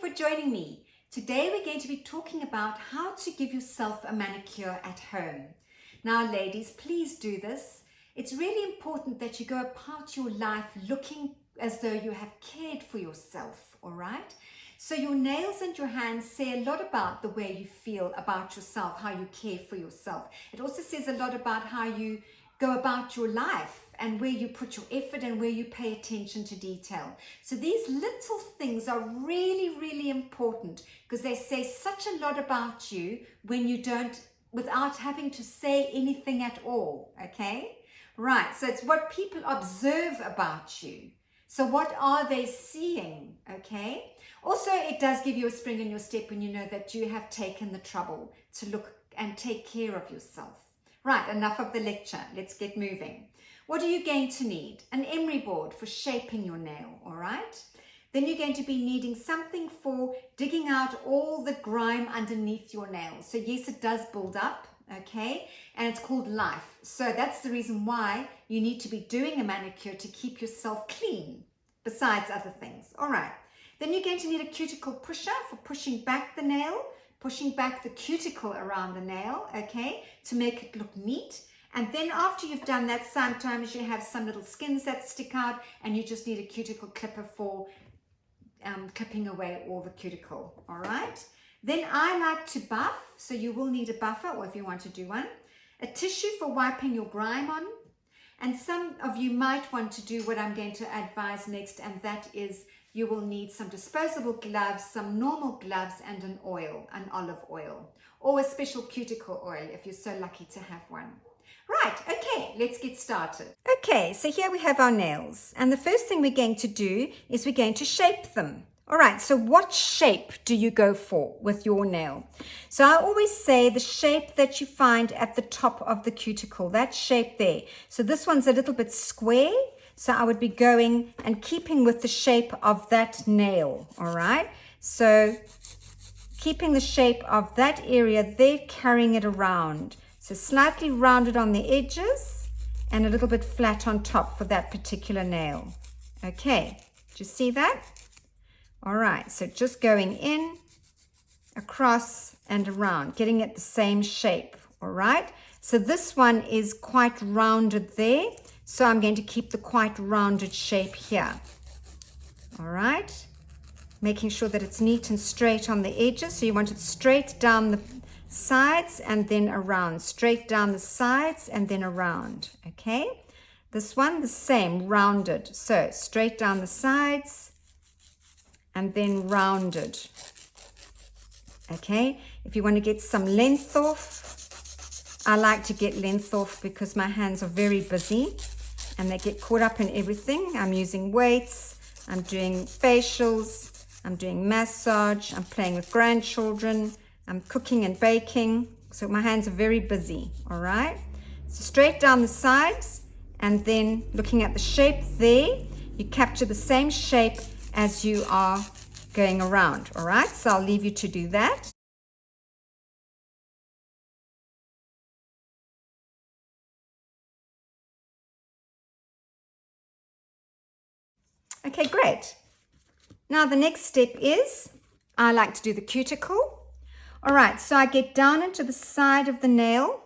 for joining me. Today we're going to be talking about how to give yourself a manicure at home. Now ladies, please do this. It's really important that you go about your life looking as though you have cared for yourself, all right? So your nails and your hands say a lot about the way you feel about yourself, how you care for yourself. It also says a lot about how you go about your life and where you put your effort and where you pay attention to detail. So these little things are really, really important because they say such a lot about you when you don't, without having to say anything at all, okay? Right, so it's what people observe about you. So what are they seeing, okay? Also, it does give you a spring in your step when you know that you have taken the trouble to look and take care of yourself. Right, enough of the lecture. Let's get moving. What are you going to need? An emery board for shaping your nail, all right? Then you're going to be needing something for digging out all the grime underneath your nail. So yes, it does build up, okay? And it's called life. So that's the reason why you need to be doing a manicure, to keep yourself clean, besides other things. All right. Then you're going to need a cuticle pusher for pushing back the nail, pushing back the cuticle around the nail, okay, to make it look neat. And then after you've done that, sometimes you have some little skins that stick out and you just need a cuticle clipper for clipping away all the cuticle, all right? Then I like to buff, so you will need a buffer, or if you want to do one, a tissue for wiping your grime on, and some of you might want to do what I'm going to advise next, and that is you will need some disposable gloves, some normal gloves, and an oil, an olive oil, or a special cuticle oil if you're so lucky to have one. Right, okay, let's get started. Okay, so here we have our nails, and the first thing we're going to do is we're going to shape them. All right, so what shape do you go for with your nail? So I always say the shape that you find at the top of the cuticle, that shape there. So this one's a little bit square, so I would be going and keeping with the shape of that nail, all right? So keeping the shape of that area there, carrying it around. So slightly rounded on the edges and a little bit flat on top for that particular nail. Okay, do you see that? All right, so just going in, across and around, getting it the same shape, all right? So this one is quite rounded there, so I'm going to keep the quite rounded shape here. All right, making sure that it's neat and straight on the edges. So you want it straight down the sides and then around, straight down the sides and then around, okay? This one, the same, rounded. So straight down the sides and then rounded, okay? If you want to get some length off, I like to get length off because my hands are very busy and they get caught up in everything. I'm using weights, I'm doing facials, I'm doing massage, I'm playing with grandchildren, I'm cooking and baking, so my hands are very busy, all right? So straight down the sides, and then looking at the shape there, you capture the same shape as you are going around, all right? So I'll leave you to do that. Okay, great. Now the next step is, I like to do the cuticle. All right, so I get down into the side of the nail,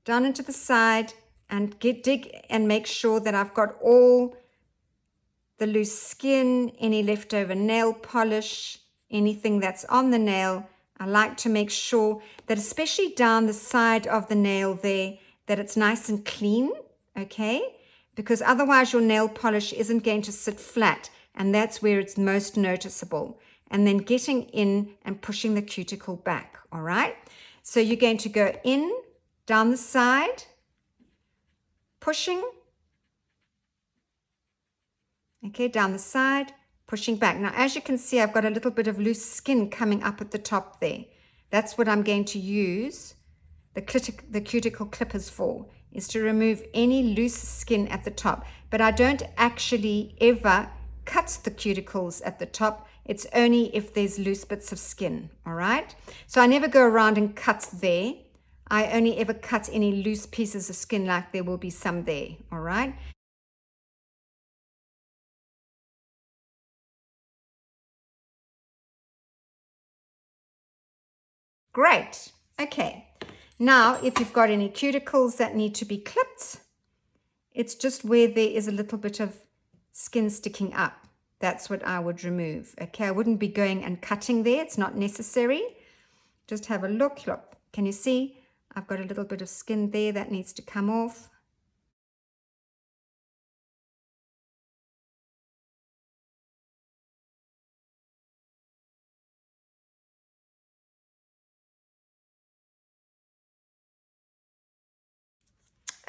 down into the side, and dig and make sure that I've got all the loose skin, any leftover nail polish, anything that's on the nail. I like to make sure that, especially down the side of the nail there, that it's nice and clean, okay? Because otherwise your nail polish isn't going to sit flat, and that's where it's most noticeable. And then getting in and pushing the cuticle back, all right? So you're going to go in, down the side, pushing, okay, down the side, pushing back. Now, as you can see, I've got a little bit of loose skin coming up at the top there. That's what I'm going to use the cuticle clippers for, is to remove any loose skin at the top. But I don't actually ever cut the cuticles at the top. It's only if there's loose bits of skin, all right? So I never go around and cut there. I only ever cut any loose pieces of skin, like there will be some there, all right? Great. Okay. Now, if you've got any cuticles that need to be clipped, it's just where there is a little bit of skin sticking up. That's what I would remove. Okay, I wouldn't be going and cutting there. It's not necessary. Just have a look. Look, can you see? I've got a little bit of skin there that needs to come off.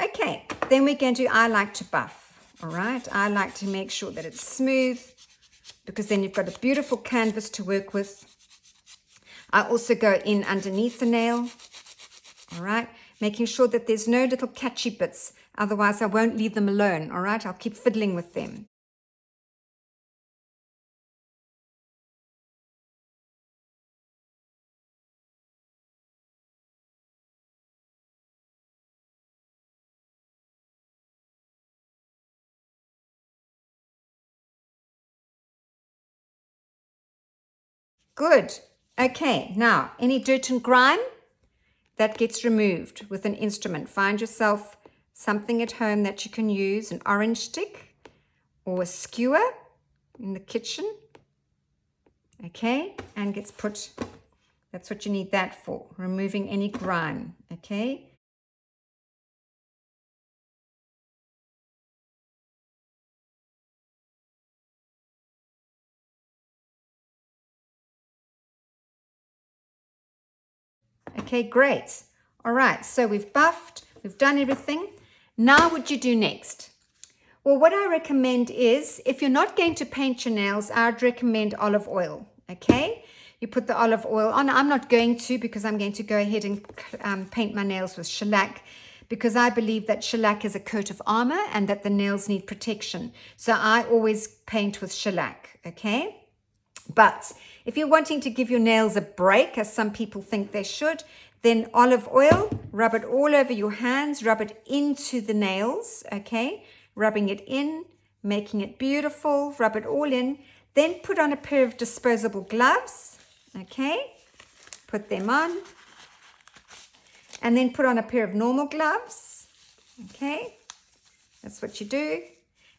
Okay, then we're going to, I like to buff, all right? I like to make sure that it's smooth because then you've got a beautiful canvas to work with. I also go in underneath the nail, all right? Making sure that there's no little catchy bits. Otherwise, I won't leave them alone, all right? I'll keep fiddling with them. Good. Okay, now, any dirt and grime? That gets removed with an instrument. Find yourself something at home that you can use, an orange stick or a skewer in the kitchen. Okay, and gets put, that's what you need that for, removing any grime. Okay. Okay, great. All right, so we've buffed, we've done everything. Now what do you do next? Well, what I recommend is, if you're not going to paint your nails, I'd recommend olive oil, okay? You put the olive oil on. I'm not going to because I'm going to go ahead and paint my nails with shellac because I believe that shellac is a coat of armor and that the nails need protection. So I always paint with shellac, okay? But if you're wanting to give your nails a break, as some people think they should, then olive oil, rub it all over your hands, rub it into the nails, okay? Rubbing it in, making it beautiful, rub it all in. Then put on a pair of disposable gloves, okay? Put them on. And then put on a pair of normal gloves, okay? That's what you do.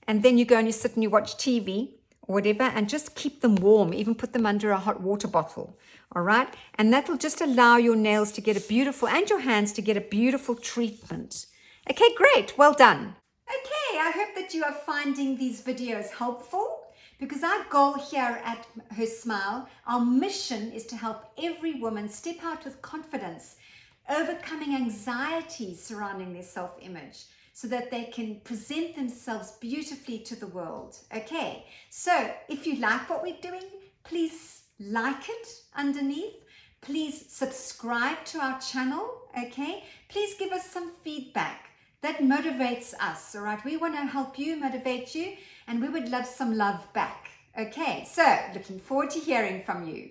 And then you go and you sit and you watch TV or whatever, and just keep them warm. Even put them under a hot water bottle, all right? And that'll just allow your nails to get a beautiful, and your hands to get a beautiful treatment. Okay, great, well done. Okay, I hope that you are finding these videos helpful because our goal here at Her Smile, our mission is to help every woman step out with confidence, overcoming anxiety surrounding their self-image, so that they can present themselves beautifully to the world. Okay, so if you like what we're doing, please like it underneath. Please subscribe to our channel, okay? Please give us some feedback. That motivates us, all right? We want to help you, motivate you, and we would love some love back. Okay, so looking forward to hearing from you.